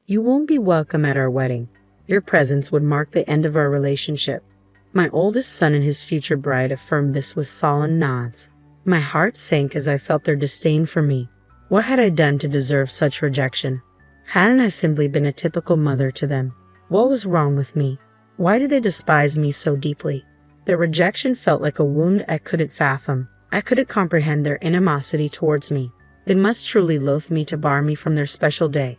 You won't be welcome at our wedding. Your presence would mark the end of our relationship." My oldest son and his future bride affirmed this with solemn nods. My heart sank as I felt their disdain for me. What had I done to deserve such rejection? Hadn't I simply been a typical mother to them? What was wrong with me? Why did they despise me so deeply? Their rejection felt like a wound I couldn't fathom. I couldn't comprehend their animosity towards me. They must truly loathe me to bar me from their special day.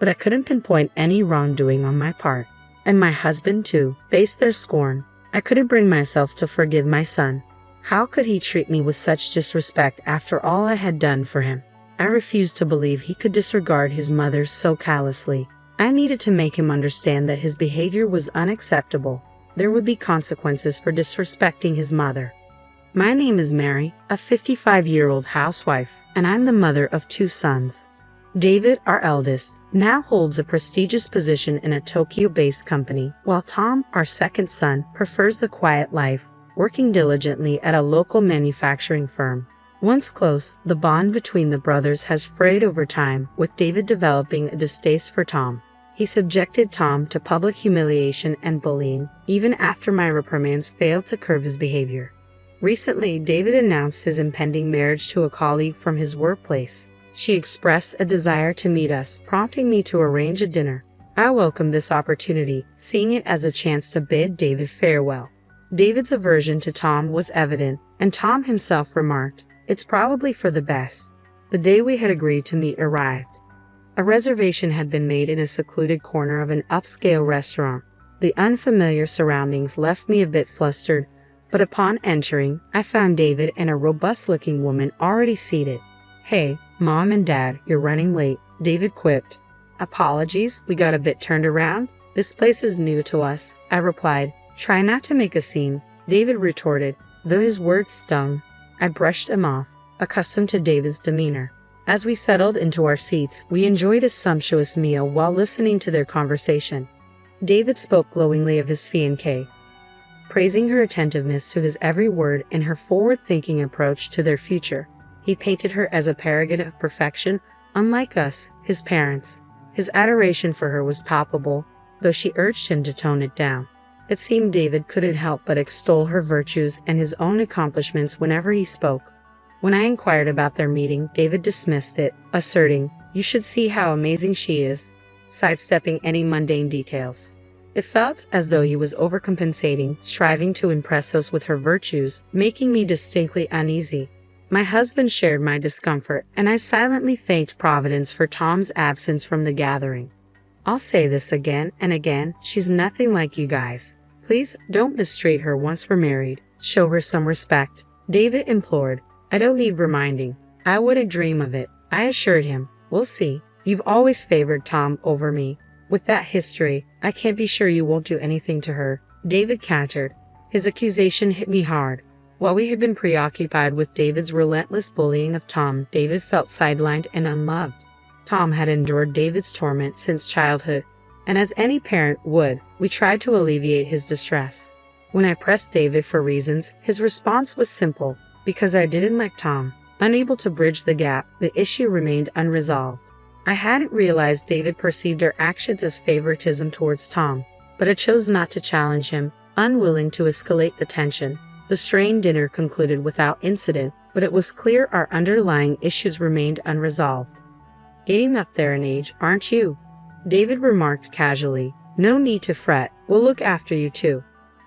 But I couldn't pinpoint any wrongdoing on my part. And my husband, too, faced their scorn. I couldn't bring myself to forgive my son. How could he treat me with such disrespect after all I had done for him? I refused to believe he could disregard his mother so callously. I needed to make him understand that his behavior was unacceptable. There would be consequences for disrespecting his mother. My name is Mary, a 55-year-old housewife, and I'm the mother of 2 sons. David, our eldest, now holds a prestigious position in a Tokyo-based company, while Tom, our second son, prefers the quiet life, working diligently at a local manufacturing firm. Once close, the bond between the brothers has frayed over time, with David developing a distaste for Tom. He subjected Tom to public humiliation and bullying, even after my reprimands failed to curb his behavior. Recently, David announced his impending marriage to a colleague from his workplace. She expressed a desire to meet us, prompting me to arrange a dinner. I welcomed this opportunity, seeing it as a chance to bid David farewell. David's aversion to Tom was evident, and Tom himself remarked, "It's probably for the best." The day we had agreed to meet arrived. A reservation had been made in a secluded corner of an upscale restaurant. The unfamiliar surroundings left me a bit flustered, but upon entering, I found David and a robust-looking woman already seated. "Hey, Mom and Dad, you're running late," David quipped. "Apologies, we got a bit turned around. This place is new to us," I replied. "Try not to make a scene," David retorted, though his words stung. I brushed them off, accustomed to David's demeanor. As we settled into our seats, we enjoyed a sumptuous meal while listening to their conversation. David spoke glowingly of his fiancée, praising her attentiveness to his every word and her forward-thinking approach to their future. He painted her as a paragon of perfection, unlike us, his parents. His adoration for her was palpable, though she urged him to tone it down. It seemed David couldn't help but extol her virtues and his own accomplishments whenever he spoke. When I inquired about their meeting, David dismissed it, asserting, "You should see how amazing she is," sidestepping any mundane details. It felt as though he was overcompensating, striving to impress us with her virtues, making me distinctly uneasy. My husband shared my discomfort, and I silently thanked Providence for Tom's absence from the gathering. "I'll say this again and again, she's nothing like you guys. Please don't mistreat her once we're married. Show her some respect," David implored. "I don't need reminding. I wouldn't dream of it," I assured him. "We'll see. You've always favored Tom over me. With that history, I can't be sure you won't do anything to her," David countered. His accusation hit me hard. While we had been preoccupied with David's relentless bullying of Tom, David felt sidelined and unloved. Tom had endured David's torment since childhood, and as any parent would, we tried to alleviate his distress. When I pressed David for reasons, his response was simple: because I didn't like Tom. Unable to bridge the gap, the issue remained unresolved. I hadn't realized David perceived our actions as favoritism towards Tom, but I chose not to challenge him, unwilling to escalate the tension. The strained dinner concluded without incident, but it was clear our underlying issues remained unresolved. "Getting up there in age, aren't you?" David remarked casually. "No need to fret, we'll look after you too."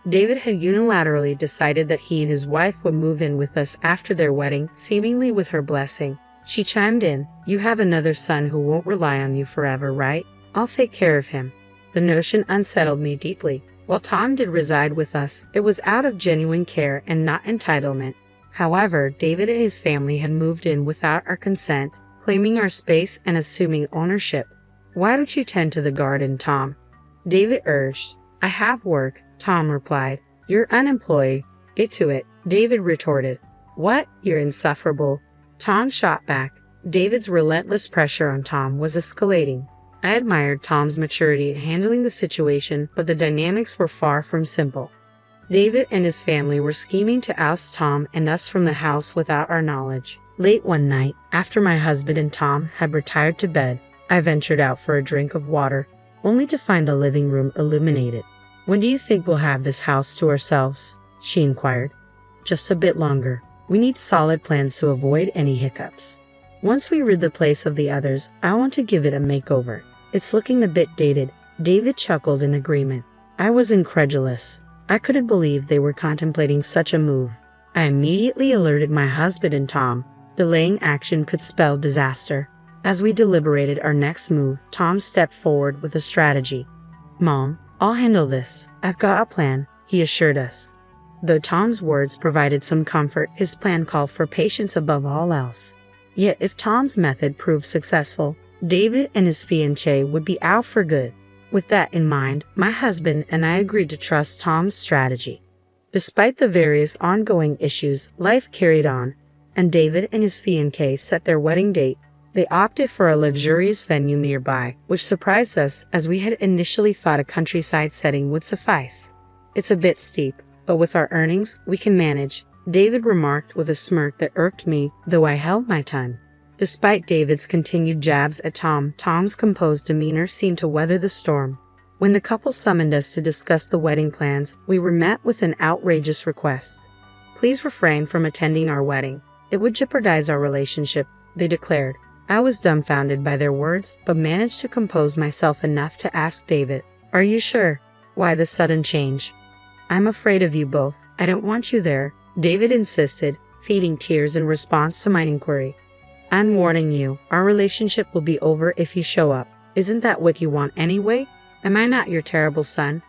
David had unilaterally decided that he and his wife would move in with us after their wedding, seemingly with her blessing. She chimed in, "You have another son who won't rely on you forever, right? I'll take care of him." The notion unsettled me deeply. While Tom did reside with us, it was out of genuine care and not entitlement. However, David and his family had moved in without our consent, claiming our space and assuming ownership. "Why don't you tend to the garden, Tom?" David urged. "I have work," Tom replied. "You're unemployed. Get to it," David retorted. "What? You're insufferable," Tom shot back. David's relentless pressure on Tom was escalating. I admired Tom's maturity in handling the situation, but the dynamics were far from simple. David and his family were scheming to oust Tom and us from the house without our knowledge. Late one night, after my husband and Tom had retired to bed, I ventured out for a drink of water, only to find the living room illuminated. "When do you think we'll have this house to ourselves?" she inquired. "Just a bit longer. We need solid plans to avoid any hiccups. Once we rid the place of the others, I want to give it a makeover. It's looking a bit dated." David chuckled in agreement. I was incredulous. I couldn't believe they were contemplating such a move. I immediately alerted my husband and Tom. Delaying action could spell disaster. As we deliberated our next move, Tom stepped forward with a strategy. "Mom, I'll handle this. I've got a plan," he assured us. Though Tom's words provided some comfort, his plan called for patience above all else. Yet if Tom's method proved successful, David and his fiancée would be out for good. With that in mind, my husband and I agreed to trust Tom's strategy. Despite the various ongoing issues, life carried on, and David and his fiancée set their wedding date. They opted for a luxurious venue nearby, which surprised us as we had initially thought a countryside setting would suffice. "It's a bit steep, but with our earnings, we can manage," David remarked with a smirk that irked me, though I held my tongue. Despite David's continued jabs at Tom, Tom's composed demeanor seemed to weather the storm. When the couple summoned us to discuss the wedding plans, we were met with an outrageous request. "Please refrain from attending our wedding. It would jeopardize our relationship," they declared. I was dumbfounded by their words, but managed to compose myself enough to ask David, "Are you sure? Why the sudden change?" "I'm afraid of you both. I don't want you there," David insisted, feeding tears in response to my inquiry. "I'm warning you, our relationship will be over if you show up. Isn't that what you want anyway? Am I not your terrible son?"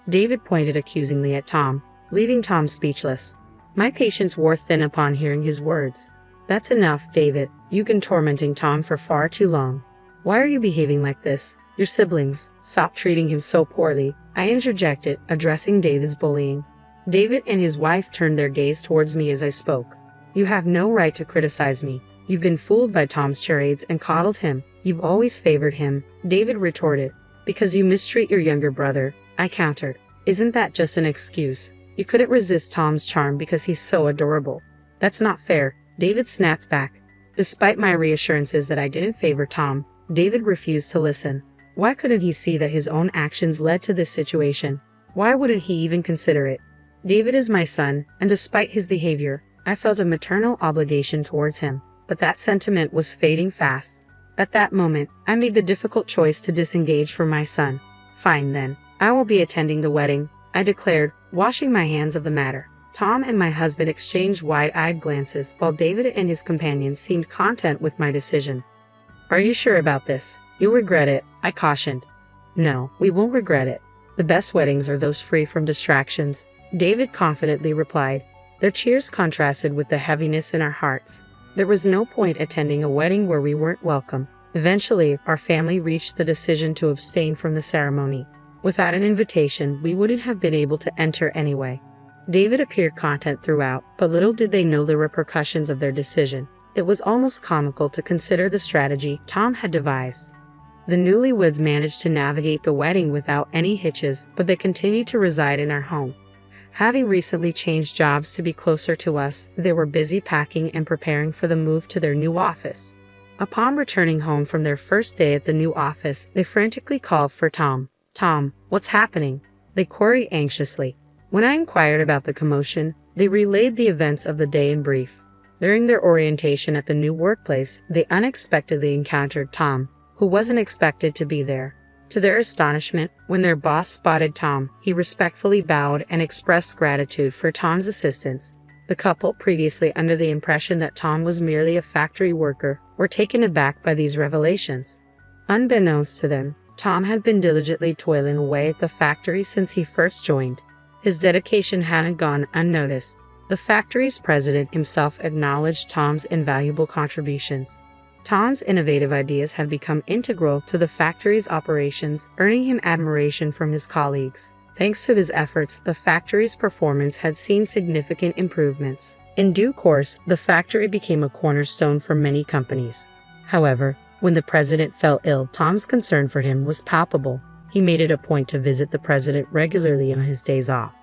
David pointed accusingly at Tom, leaving Tom speechless. My patience wore thin upon hearing his words. "That's enough, David. You've been tormenting Tom for far too long. Why are you behaving like this? Your siblings, stop treating him so poorly," I interjected, addressing David's bullying. David and his wife turned their gaze towards me as I spoke. "You have no right to criticize me. You've been fooled by Tom's charades and coddled him. You've always favored him," David retorted. "Because you mistreat your younger brother," I countered. "Isn't that just an excuse? You couldn't resist Tom's charm because he's so adorable." "That's not fair," David snapped back. Despite my reassurances that I didn't favor Tom, David refused to listen. Why couldn't he see that his own actions led to this situation? Why wouldn't he even consider it? David is my son, and despite his behavior, I felt a maternal obligation towards him. But that sentiment was fading fast. At that moment, I made the difficult choice to disengage from my son. "Fine then, I will be attending the wedding," I declared, washing my hands of the matter. Tom and my husband exchanged wide-eyed glances, while David and his companion seemed content with my decision. "Are you sure about this? You'll regret it," I cautioned. "No, we won't regret it. The best weddings are those free from distractions," David confidently replied. Their cheers contrasted with the heaviness in our hearts. There was no point attending a wedding where we weren't welcome. Eventually, our family reached the decision to abstain from the ceremony. Without an invitation, we wouldn't have been able to enter anyway. David appeared content throughout, but little did they know the repercussions of their decision. It was almost comical to consider the strategy Tom had devised. The newlyweds managed to navigate the wedding without any hitches, but they continued to reside in our home. Having recently changed jobs to be closer to us, they were busy packing and preparing for the move to their new office. Upon returning home from their first day at the new office, they frantically called for Tom. "Tom, what's happening?" they queried anxiously. When I inquired about the commotion, they relayed the events of the day in brief. During their orientation at the new workplace, they unexpectedly encountered Tom, who wasn't expected to be there. To their astonishment, when their boss spotted Tom, he respectfully bowed and expressed gratitude for Tom's assistance. The couple, previously under the impression that Tom was merely a factory worker, were taken aback by these revelations. Unbeknownst to them, Tom had been diligently toiling away at the factory since he first joined. His dedication hadn't gone unnoticed. The factory's president himself acknowledged Tom's invaluable contributions. Tom's innovative ideas had become integral to the factory's operations, earning him admiration from his colleagues. Thanks to his efforts, the factory's performance had seen significant improvements. In due course, the factory became a cornerstone for many companies. However, when the president fell ill, Tom's concern for him was palpable. He made it a point to visit the president regularly on his days off.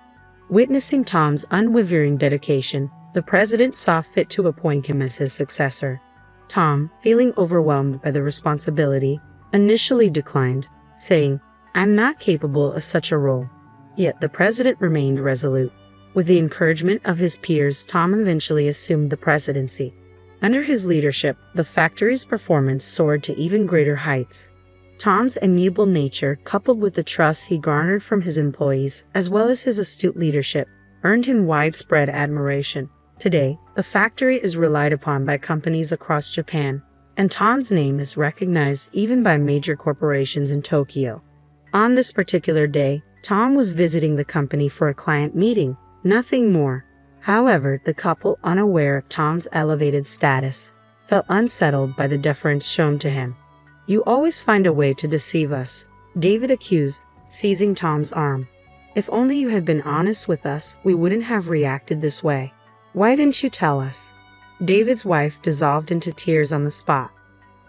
Witnessing Tom's unwavering dedication, the president saw fit to appoint him as his successor. Tom, feeling overwhelmed by the responsibility, initially declined, saying, "I'm not capable of such a role." Yet the president remained resolute. With the encouragement of his peers, Tom eventually assumed the presidency. Under his leadership, the factory's performance soared to even greater heights. Tom's amiable nature, coupled with the trust he garnered from his employees, as well as his astute leadership, earned him widespread admiration. Today, the factory is relied upon by companies across Japan, and Tom's name is recognized even by major corporations in Tokyo. On this particular day, Tom was visiting the company for a client meeting, nothing more. However, the couple, unaware of Tom's elevated status, felt unsettled by the deference shown to him. "You always find a way to deceive us," David accused, seizing Tom's arm. "If only you had been honest with us, we wouldn't have reacted this way. Why didn't you tell us?" David's wife dissolved into tears on the spot.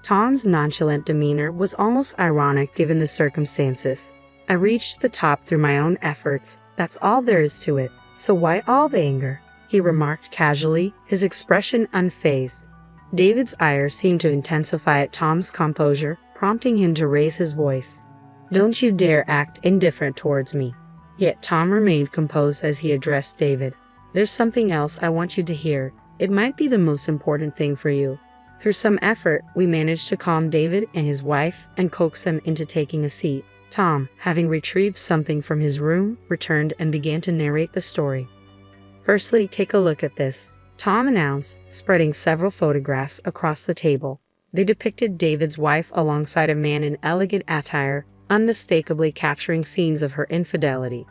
Tom's nonchalant demeanor was almost ironic given the circumstances. "I reached the top through my own efforts, that's all there is to it. So why all the anger?" he remarked casually, his expression unfazed. David's ire seemed to intensify at Tom's composure, prompting him to raise his voice. "Don't you dare act indifferent towards me." Yet Tom remained composed as he addressed David. "There's something else I want you to hear. It might be the most important thing for you." Through some effort, we managed to calm David and his wife and coax them into taking a seat. Tom, having retrieved something from his room, returned and began to narrate the story. "Firstly, take a look at this," Tom announced, spreading several photographs across the table. They depicted David's wife alongside a man in elegant attire, unmistakably capturing scenes of her infidelity.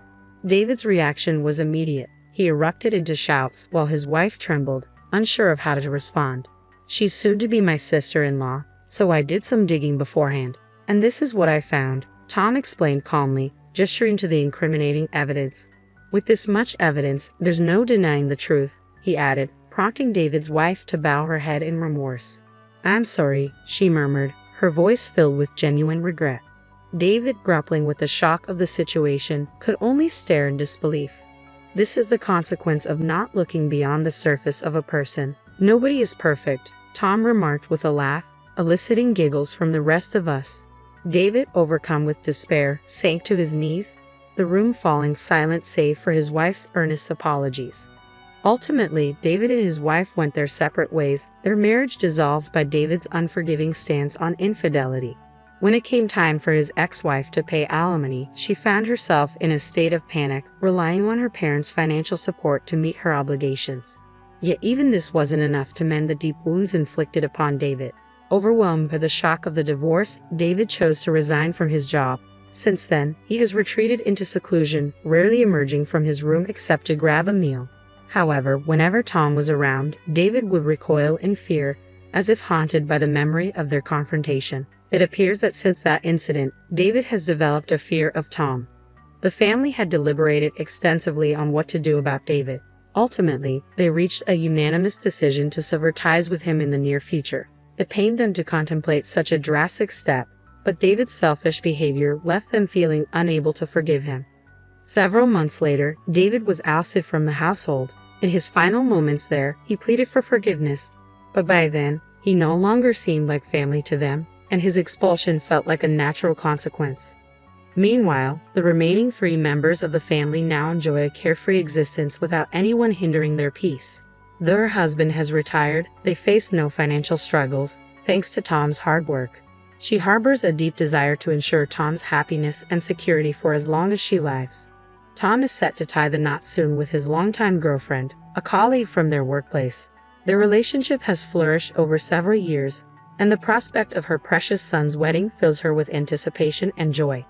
David's reaction was immediate. He erupted into shouts while his wife trembled, unsure of how to respond. "She's soon to be my sister-in-law, so I did some digging beforehand, and this is what I found," Tom explained calmly, gesturing to the incriminating evidence. "With this much evidence, there's no denying the truth," he added, prompting David's wife to bow her head in remorse. "I'm sorry," she murmured, her voice filled with genuine regret. David, grappling with the shock of the situation, could only stare in disbelief. This is the consequence of not looking beyond the surface of a person. "Nobody is perfect," Tom remarked with a laugh, eliciting giggles from the rest of us. David, overcome with despair, sank to his knees, the room falling silent save for his wife's earnest apologies. Ultimately, David and his wife went their separate ways, their marriage dissolved by David's unforgiving stance on infidelity. When it came time for his ex-wife to pay alimony, she found herself in a state of panic, relying on her parents' financial support to meet her obligations. Yet even this wasn't enough to mend the deep wounds inflicted upon David. Overwhelmed by the shock of the divorce, David chose to resign from his job. Since then, he has retreated into seclusion, rarely emerging from his room except to grab a meal. However, whenever Tom was around, David would recoil in fear, as if haunted by the memory of their confrontation. It appears that since that incident, David has developed a fear of Tom. The family had deliberated extensively on what to do about David. Ultimately, they reached a unanimous decision to sever ties with him in the near future. It pained them to contemplate such a drastic step, but David's selfish behavior left them feeling unable to forgive him. Several months later, David was ousted from the household. In his final moments there, he pleaded for forgiveness, but by then, he no longer seemed like family to them, and his expulsion felt like a natural consequence. Meanwhile, the remaining 3 members of the family now enjoy a carefree existence without anyone hindering their peace. Though her husband has retired, they face no financial struggles, thanks to Tom's hard work. She harbors a deep desire to ensure Tom's happiness and security for as long as she lives. Tom is set to tie the knot soon with his longtime girlfriend, a colleague from their workplace. Their relationship has flourished over several years, and the prospect of her precious son's wedding fills her with anticipation and joy.